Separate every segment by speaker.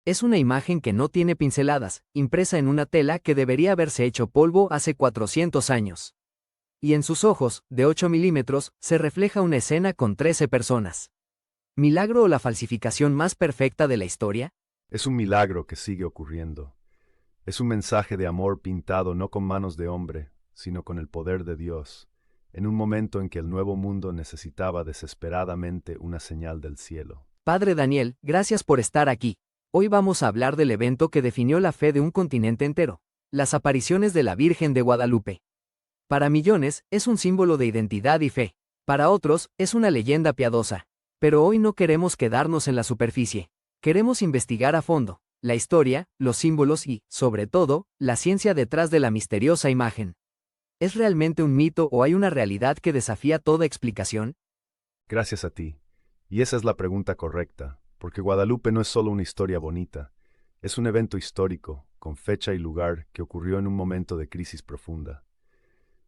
Speaker 1: Es una imagen que no tiene pinceladas, impresa en una tela que debería haberse hecho polvo hace 400 años. Y en sus ojos, de 8 milímetros, se refleja una escena con 13 personas. ¿Milagro o la falsificación más perfecta de la historia?
Speaker 2: Es un milagro que sigue ocurriendo. Es un mensaje de amor pintado no con manos de hombre, sino con el poder de Dios, en un momento en que el nuevo mundo necesitaba desesperadamente una señal del cielo.
Speaker 1: Padre Daniel, gracias por estar aquí. Hoy vamos a hablar del evento que definió la fe de un continente entero, las apariciones de la Virgen de Guadalupe. Para millones, es un símbolo de identidad y fe. Para otros, es una leyenda piadosa. Pero hoy no queremos quedarnos en la superficie. Queremos investigar a fondo la historia, los símbolos y, sobre todo, la ciencia detrás de la misteriosa imagen. ¿Es realmente un mito o hay una realidad que desafía toda explicación?
Speaker 2: Gracias a ti. Y esa es la pregunta correcta, porque Guadalupe no es solo una historia bonita, es un evento histórico, con fecha y lugar, que ocurrió en un momento de crisis profunda.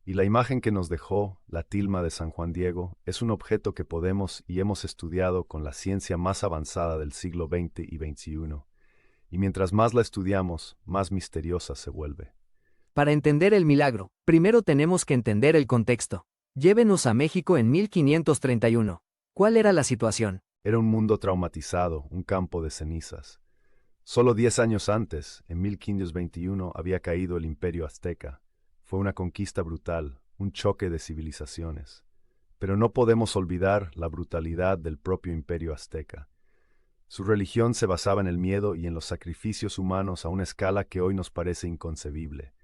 Speaker 2: Y la imagen que nos dejó, la tilma de San Juan Diego, es un objeto que podemos y hemos estudiado con la ciencia más avanzada del siglo XX y XXI. Y mientras más la estudiamos, más misteriosa se vuelve.
Speaker 1: Para entender el milagro, primero tenemos que entender el contexto. Llévenos a México en 1531. ¿Cuál era la situación?
Speaker 2: Era un mundo traumatizado, un campo de cenizas. Solo 10 años antes, en 1521, había caído el Imperio Azteca. Fue una conquista brutal, un choque de civilizaciones. Pero no podemos olvidar la brutalidad del propio Imperio Azteca. Su religión se basaba en el miedo y en los sacrificios humanos a una escala que hoy nos parece inconcebible.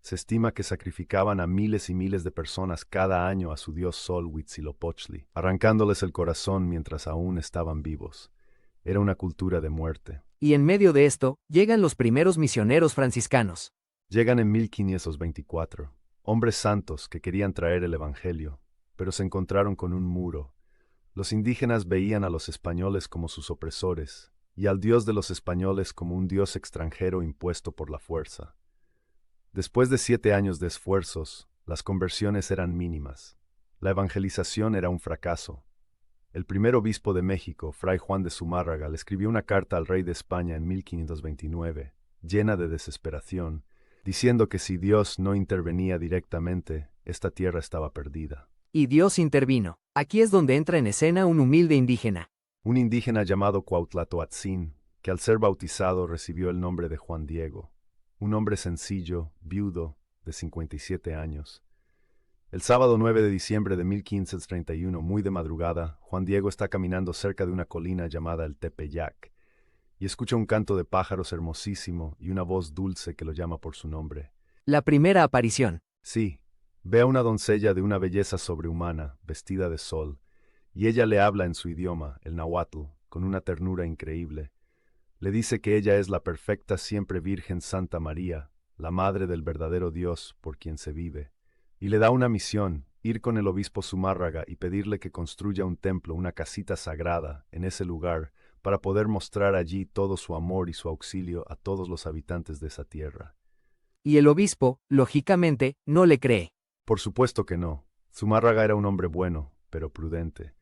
Speaker 2: Se estima que sacrificaban a miles y miles de personas cada año a su dios Sol Huitzilopochtli, arrancándoles el corazón mientras aún estaban vivos. Era una cultura de muerte.
Speaker 1: Y en medio de esto, llegan los primeros misioneros franciscanos.
Speaker 2: Llegan en 1524, hombres santos que querían traer el Evangelio, pero se encontraron con un muro. Los indígenas veían a los españoles como sus opresores, y al Dios de los españoles como un Dios extranjero impuesto por la fuerza. Después de 7 años de esfuerzos, las conversiones eran mínimas. La evangelización era un fracaso. El primer obispo de México, Fray Juan de Zumárraga, le escribió una carta al rey de España en 1529, llena de desesperación, diciendo que si Dios no intervenía directamente, esta tierra estaba perdida.
Speaker 1: Y Dios intervino. Aquí es donde entra en escena un humilde indígena.
Speaker 2: Un indígena llamado Cuauhtlatoatzin, que al ser bautizado recibió el nombre de Juan Diego, un hombre sencillo, viudo, de 57 años. El sábado 9 de diciembre de 1531, muy de madrugada, Juan Diego está caminando cerca de una colina llamada el Tepeyac, y escucha un canto de pájaros hermosísimo y una voz dulce que lo llama por su nombre.
Speaker 1: La primera aparición.
Speaker 2: Sí, ve a una doncella de una belleza sobrehumana, vestida de sol, y ella le habla en su idioma, el náhuatl, con una ternura increíble. Le dice que ella es la perfecta siempre Virgen Santa María, la Madre del verdadero Dios por quien se vive. Y le da una misión, ir con el obispo Zumárraga y pedirle que construya un templo, una casita sagrada, en ese lugar, para poder mostrar allí todo su amor y su auxilio a todos los habitantes de esa tierra.
Speaker 1: Y el obispo, lógicamente, no le cree.
Speaker 2: Por supuesto que no. Zumárraga era un hombre bueno, pero prudente.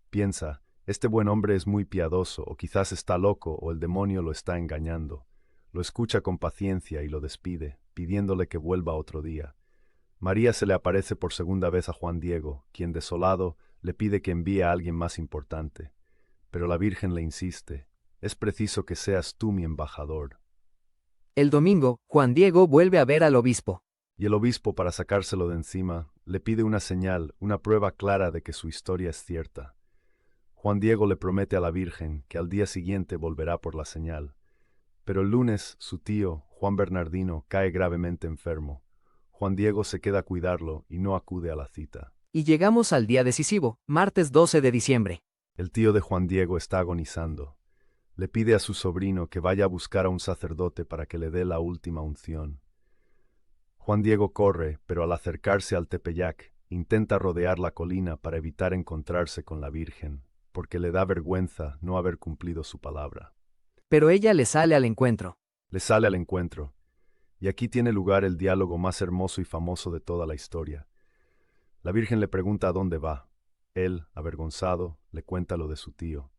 Speaker 2: Piensa, este buen hombre es muy piadoso, o quizás está loco, o el demonio lo está engañando. Lo escucha con paciencia y lo despide, pidiéndole que vuelva otro día. María se le aparece por segunda vez a Juan Diego, quien desolado le pide que envíe a alguien más importante. Pero la Virgen le insiste, es preciso que seas tú mi embajador.
Speaker 1: El domingo, Juan Diego vuelve a ver al obispo.
Speaker 2: Y el obispo, para sacárselo de encima, le pide una señal, una prueba clara de que su historia es cierta. Juan Diego le promete a la Virgen que al día siguiente volverá por la señal. Pero el lunes, su tío, Juan Bernardino, cae gravemente enfermo. Juan Diego se queda a cuidarlo y no acude a la cita.
Speaker 1: Y llegamos al día decisivo, martes 12 de diciembre.
Speaker 2: El tío de Juan Diego está agonizando. Le pide a su sobrino que vaya a buscar a un sacerdote para que le dé la última unción. Juan Diego corre, pero al acercarse al Tepeyac, intenta rodear la colina para evitar encontrarse con la Virgen, porque le da vergüenza no haber cumplido su palabra.
Speaker 1: Pero ella le sale al encuentro.
Speaker 2: Le sale al encuentro, y aquí tiene lugar el diálogo más hermoso y famoso de toda la historia. La Virgen le pregunta a dónde va. Él, avergonzado, le cuenta lo de su tío.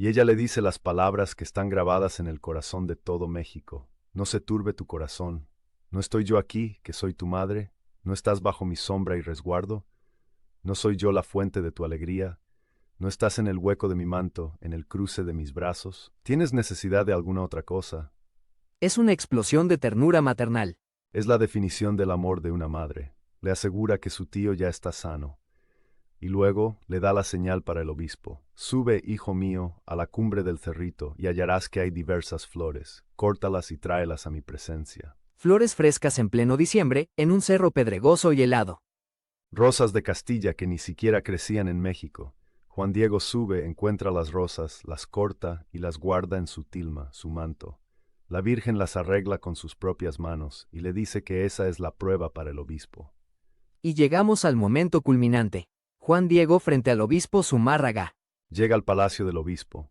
Speaker 2: Y ella le dice las palabras que están grabadas en el corazón de todo México. No se turbe tu corazón. ¿No estoy yo aquí, que soy tu madre? ¿No estás bajo mi sombra y resguardo? ¿No soy yo la fuente de tu alegría? ¿No estás en el hueco de mi manto, en el cruce de mis brazos? ¿Tienes necesidad de alguna otra cosa?
Speaker 1: Es una explosión de ternura maternal.
Speaker 2: Es la definición del amor de una madre. Le asegura que su tío ya está sano. Y luego le da la señal para el obispo. Sube, hijo mío, a la cumbre del cerrito y hallarás que hay diversas flores. Córtalas y tráelas a mi presencia.
Speaker 1: Flores frescas en pleno diciembre, en un cerro pedregoso y helado.
Speaker 2: Rosas de Castilla que ni siquiera crecían en México. Juan Diego sube, encuentra las rosas, las corta y las guarda en su tilma, su manto. La Virgen las arregla con sus propias manos y le dice que esa es la prueba para el obispo.
Speaker 1: Y llegamos al momento culminante. Juan Diego frente al obispo Zumárraga.
Speaker 2: Llega al palacio del obispo.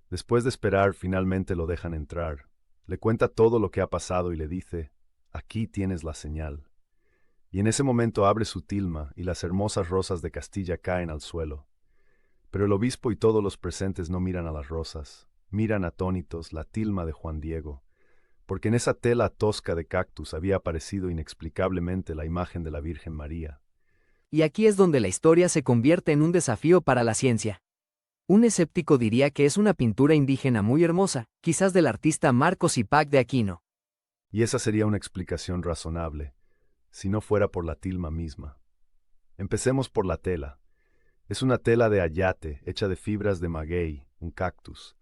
Speaker 2: Después de esperar, finalmente lo dejan entrar. Le cuenta todo lo que ha pasado y le dice, aquí tienes la señal. Y en ese momento abre su tilma y las hermosas rosas de Castilla caen al suelo. Pero el obispo y todos los presentes no miran a las rosas, miran atónitos la tilma de Juan Diego, porque en esa tela tosca de cactus había aparecido inexplicablemente la imagen de la Virgen María.
Speaker 1: Y aquí es donde la historia se convierte en un desafío para la ciencia. Un escéptico diría que es una pintura indígena muy hermosa, quizás del artista Marcos Zipac de Aquino.
Speaker 2: Y esa sería una explicación razonable, si no fuera por la tilma misma. Empecemos por la tela. Es una tela de ayate, hecha de fibras de maguey, un cactus.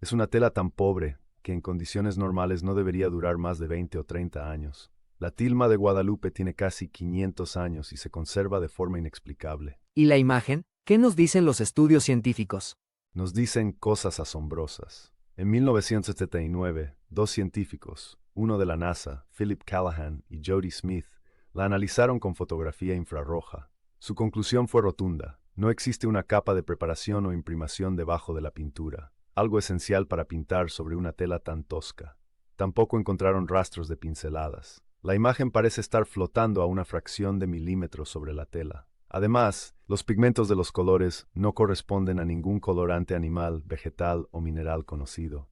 Speaker 2: Es una tela tan pobre que en condiciones normales no debería durar más de 20 o 30 años. La tilma de Guadalupe tiene casi 500 años y se conserva de forma inexplicable.
Speaker 1: ¿Y la imagen? ¿Qué nos dicen los estudios científicos?
Speaker 2: Nos dicen cosas asombrosas. En 1979, dos científicos, uno de la NASA, Philip Callahan, y Jody Smith, la analizaron con fotografía infrarroja. Su conclusión fue rotunda. No existe una capa de preparación o imprimación debajo de la pintura, algo esencial para pintar sobre una tela tan tosca. Tampoco encontraron rastros de pinceladas. La imagen parece estar flotando a una fracción de milímetro sobre la tela. Además, los pigmentos de los colores no corresponden a ningún colorante animal, vegetal o mineral conocido.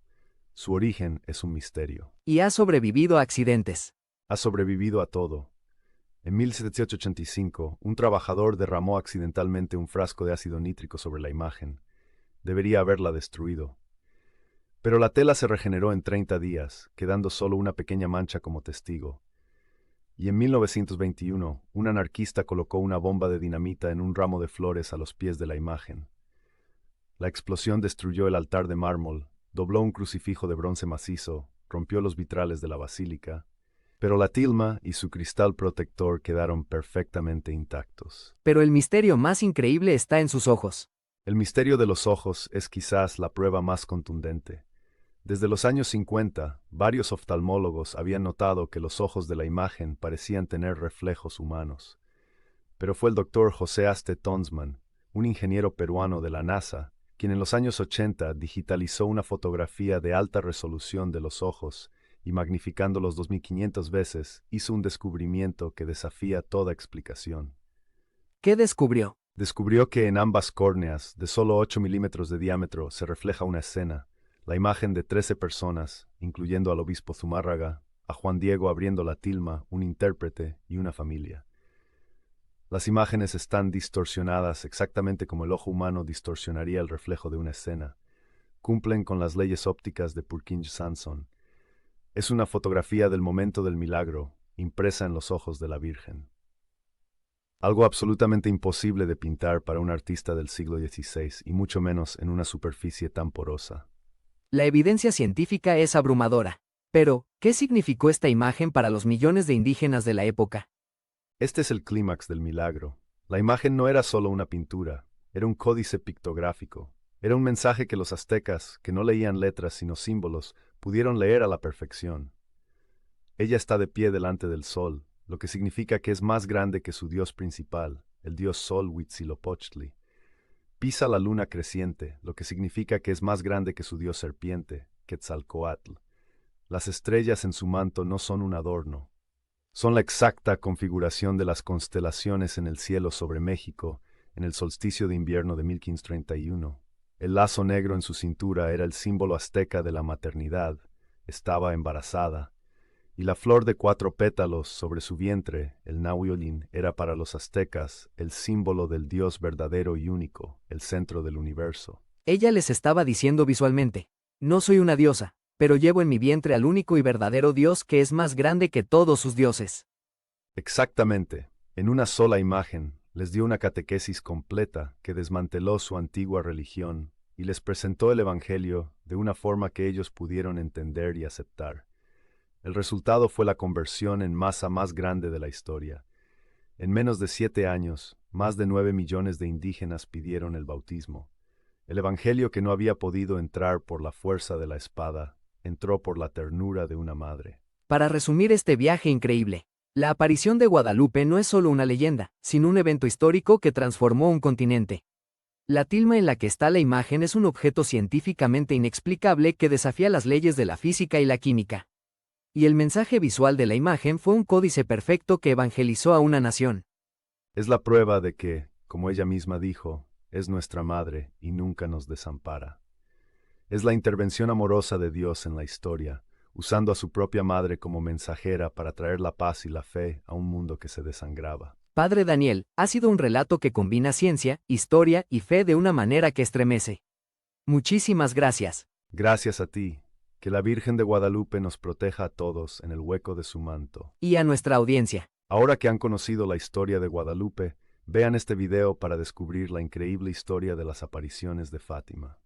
Speaker 2: Su origen es un misterio.
Speaker 1: Y ha sobrevivido a accidentes.
Speaker 2: Ha sobrevivido a todo. En 1785, un trabajador derramó accidentalmente un frasco de ácido nítrico sobre la imagen. Debería haberla destruido. Pero la tela se regeneró en 30 días, quedando solo una pequeña mancha como testigo. Y en 1921, un anarquista colocó una bomba de dinamita en un ramo de flores a los pies de la imagen. La explosión destruyó el altar de mármol, dobló un crucifijo de bronce macizo, rompió los vitrales de la basílica, pero la tilma y su cristal protector quedaron perfectamente intactos.
Speaker 1: Pero el misterio más increíble está en sus ojos.
Speaker 2: El misterio de los ojos es quizás la prueba más contundente. Desde los años 50, varios oftalmólogos habían notado que los ojos de la imagen parecían tener reflejos humanos. Pero fue el doctor José Aste Tonsman, un ingeniero peruano de la NASA, quien en los años 80 digitalizó una fotografía de alta resolución de los ojos y magnificándolos 2500 veces, hizo un descubrimiento que desafía toda explicación.
Speaker 1: ¿Qué descubrió?
Speaker 2: Descubrió que en ambas córneas, de solo 8 milímetros de diámetro, se refleja una escena, la imagen de 13 personas, incluyendo al obispo Zumárraga, a Juan Diego abriendo la tilma, un intérprete y una familia. Las imágenes están distorsionadas exactamente como el ojo humano distorsionaría el reflejo de una escena. Cumplen con las leyes ópticas de Purkinje-Sanson. Es una fotografía del momento del milagro, impresa en los ojos de la Virgen. Algo absolutamente imposible de pintar para un artista del siglo XVI, y mucho menos en una superficie tan porosa.
Speaker 1: La evidencia científica es abrumadora. Pero, ¿qué significó esta imagen para los millones de indígenas de la época?
Speaker 2: Este es el clímax del milagro. La imagen no era solo una pintura, era un códice pictográfico. Era un mensaje que los aztecas, que no leían letras sino símbolos, pudieron leer a la perfección. Ella está de pie delante del sol, lo que significa que es más grande que su dios principal, el dios Sol Huitzilopochtli. Pisa la luna creciente, lo que significa que es más grande que su dios serpiente, Quetzalcóatl. Las estrellas en su manto no son un adorno. Son la exacta configuración de las constelaciones en el cielo sobre México en el solsticio de invierno de 1531. El lazo negro en su cintura era el símbolo azteca de la maternidad. Estaba embarazada. Y la flor de 4 pétalos sobre su vientre, el Nahuiolín, era para los aztecas el símbolo del Dios verdadero y único, el centro del universo.
Speaker 1: Ella les estaba diciendo visualmente, no soy una diosa, pero llevo en mi vientre al único y verdadero Dios que es más grande que todos sus dioses.
Speaker 2: Exactamente, en una sola imagen, les dio una catequesis completa que desmanteló su antigua religión y les presentó el Evangelio de una forma que ellos pudieron entender y aceptar. El resultado fue la conversión en masa más grande de la historia. En menos de 7 años, más de 9 millones de indígenas pidieron el bautismo. El Evangelio que no había podido entrar por la fuerza de la espada, entró por la ternura de una madre.
Speaker 1: Para resumir este viaje increíble, la aparición de Guadalupe no es solo una leyenda, sino un evento histórico que transformó un continente. La tilma en la que está la imagen es un objeto científicamente inexplicable que desafía las leyes de la física y la química. Y el mensaje visual de la imagen fue un códice perfecto que evangelizó a una nación.
Speaker 2: Es la prueba de que, como ella misma dijo, es nuestra madre y nunca nos desampara. Es la intervención amorosa de Dios en la historia, usando a su propia madre como mensajera para traer la paz y la fe a un mundo que se desangraba.
Speaker 1: Padre Daniel, ha sido un relato que combina ciencia, historia y fe de una manera que estremece. Muchísimas gracias.
Speaker 2: Gracias a ti, que la Virgen de Guadalupe nos proteja a todos en el hueco de su manto.
Speaker 1: Y a nuestra audiencia.
Speaker 2: Ahora que han conocido la historia de Guadalupe, vean este video para descubrir la increíble historia de las apariciones de Fátima.